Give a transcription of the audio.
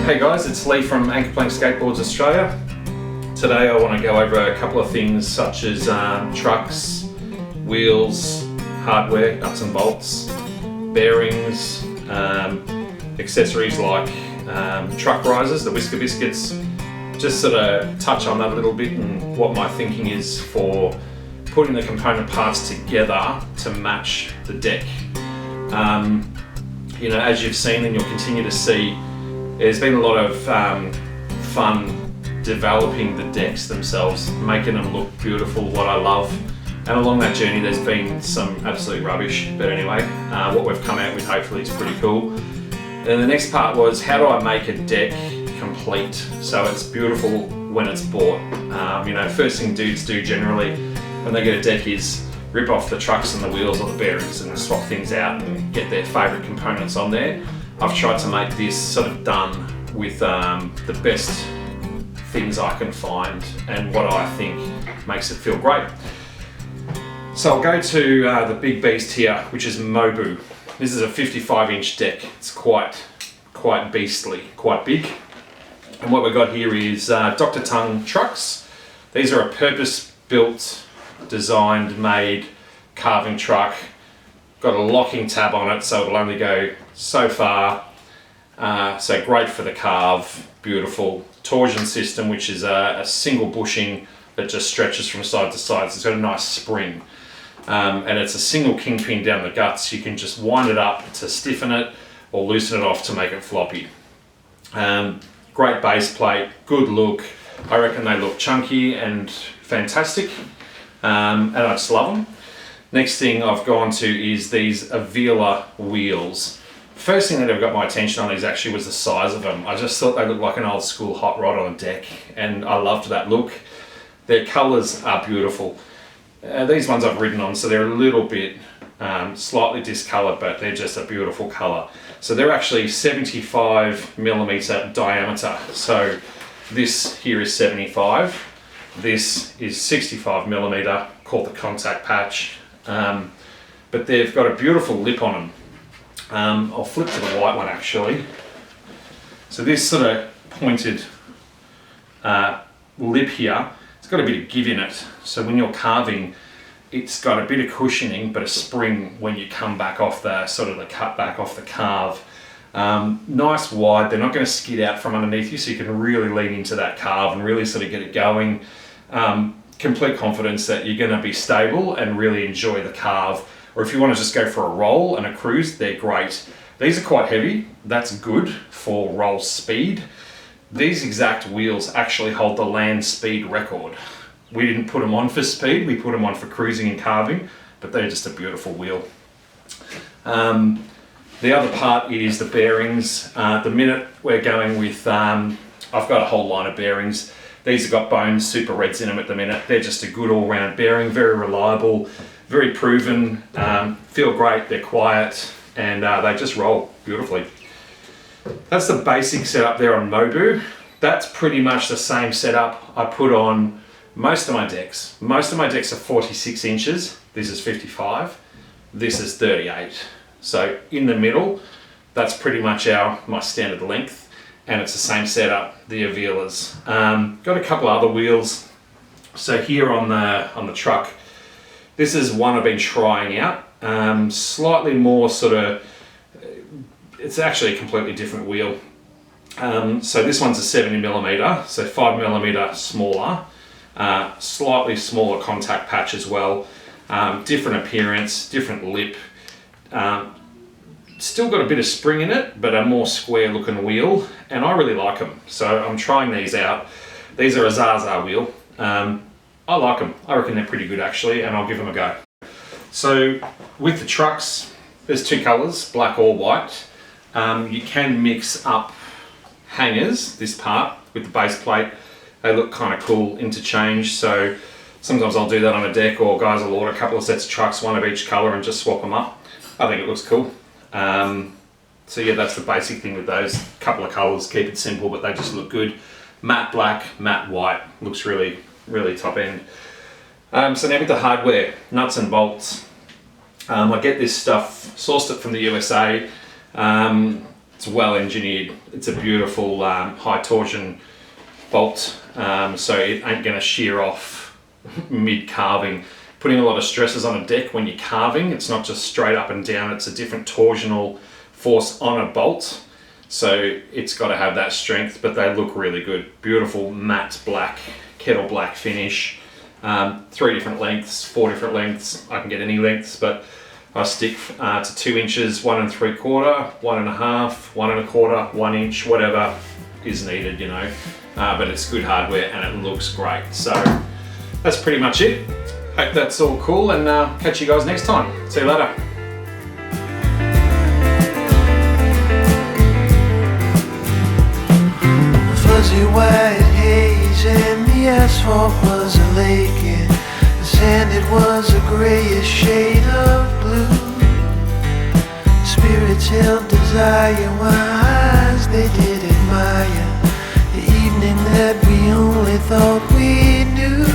Hey guys, it's Leigh from Anchor Plank Skateboards Australia. Today I want to go over a couple of things such as trucks, wheels, hardware, nuts and bolts, bearings, accessories like truck risers, the whisker biscuits. Just sort of touch on that a little bit and what my thinking is for putting the component parts together to match the deck. You know, as you've seen and you'll continue to see, there's been a lot of fun developing the decks themselves, making them look beautiful, what I love. And along that journey there's been some absolute rubbish, but anyway, what we've come out with hopefully is pretty cool. And the next part was, how do I make a deck complete so it's beautiful when it's bought? You know, first thing dudes do generally when they get a deck is rip off the trucks and the wheels or the bearings and swap things out and get their favourite components on there. I've tried to make this sort of done with the best things I can find and what I think makes it feel great. So I'll go to the big beast here, which is Mobu. This is a 55-inch deck. It's quite beastly, quite big. And what we've got here is Dr. Tongue trucks. These are a purpose-built, designed, made carving truck. Got a locking tab on it, so it'll only go so far. So great for the carve, beautiful. Torsion system, which is a single bushing that just stretches from side to side. So it's got a nice spring. And it's a single kingpin down the guts. You can just wind it up to stiffen it or loosen it off to make it floppy. Great base plate, good look. I reckon they look chunky and fantastic. And I just love them. Next thing I've gone to is these Avila wheels. First thing that ever got my attention on these actually was the size of them. I just thought they looked like an old school hot rod on a deck, and I loved that look. Their colours are beautiful. These ones I've ridden on, so they're a little bit slightly discoloured, but they're just a beautiful colour. So they're actually 75mm diameter. So this here is 75. This is 65mm, called the contact patch. But they've got a beautiful lip on them. I'll flip to the white one actually. So this sort of pointed lip here, it's got a bit of give in it. So when you're carving, it's got a bit of cushioning, but a spring when you come back off the sort of the cut back off the carve. Nice wide, they're not going to skid out from underneath you, so you can really lean into that carve and really sort of get it going. Complete confidence that you're going to be stable and really enjoy the carve. Or if you want to just go for a roll and a cruise, they're great. These are quite heavy. That's good for roll speed. These exact wheels actually hold the land speed record. We didn't put them on for speed, we put them on for cruising and carving, but they're just a beautiful wheel. The other part is the bearings. The minute we're going with, I've got a whole line of bearings. These have got Bones Super Reds in them at the minute. They're just a good all-round bearing, very reliable, very proven, feel great, they're quiet, and they just roll beautifully. That's the basic setup there on Mobu. That's pretty much the same setup I put on most of my decks. Most of my decks are 46 inches. This is 55. This is 38. So in the middle, that's pretty much my standard length. And it's the same setup, the Avilas. Got a couple other wheels. So here on the truck, this is one I've been trying out. Slightly more sort of, it's actually a completely different wheel. So this one's a 70mm, so 5mm smaller. Slightly smaller contact patch as well. Different appearance, different lip. Still got a bit of spring in it, but a more square looking wheel, and I really like them. So I'm trying these out. These are a Zaza wheel. I like them. I reckon they're pretty good actually, and I'll give them a go. So with the trucks, there's two colours, black or white. You can mix up hangers, this part, with the base plate. They look kind of cool, interchange. So sometimes I'll do that on a deck, or guys will order a couple of sets of trucks, one of each colour, and just swap them up. I think it looks cool. So yeah, that's the basic thing with those couple of colours. Keep it simple, but they just look good. Matte black, matte white, looks really, really top end. So now with the hardware, nuts and bolts. I get this stuff, sourced it from the USA. It's well engineered. It's a beautiful high torsion bolt, so it ain't going to shear off mid carving. Putting a lot of stresses on a deck when you're carving, it's not just straight up and down, it's a different torsional force on a bolt, so it's got to have that strength. But they look really good. Beautiful matte black, kettle black finish. 3 different lengths, 4 different lengths. I can get any lengths, but I stick to 2 inches, 1 3/4, 1.5, 1 1/4, 1 inch, whatever is needed, you know. But it's good hardware and it looks great. So that's pretty much it. Hope that's all cool, and catch you guys next time. See you later. Fuzzy white haze and the asphalt was a lake, and the sand it was a grayish shade of blue. Spirits held desire while eyes they did admire the evening that we only thought we knew.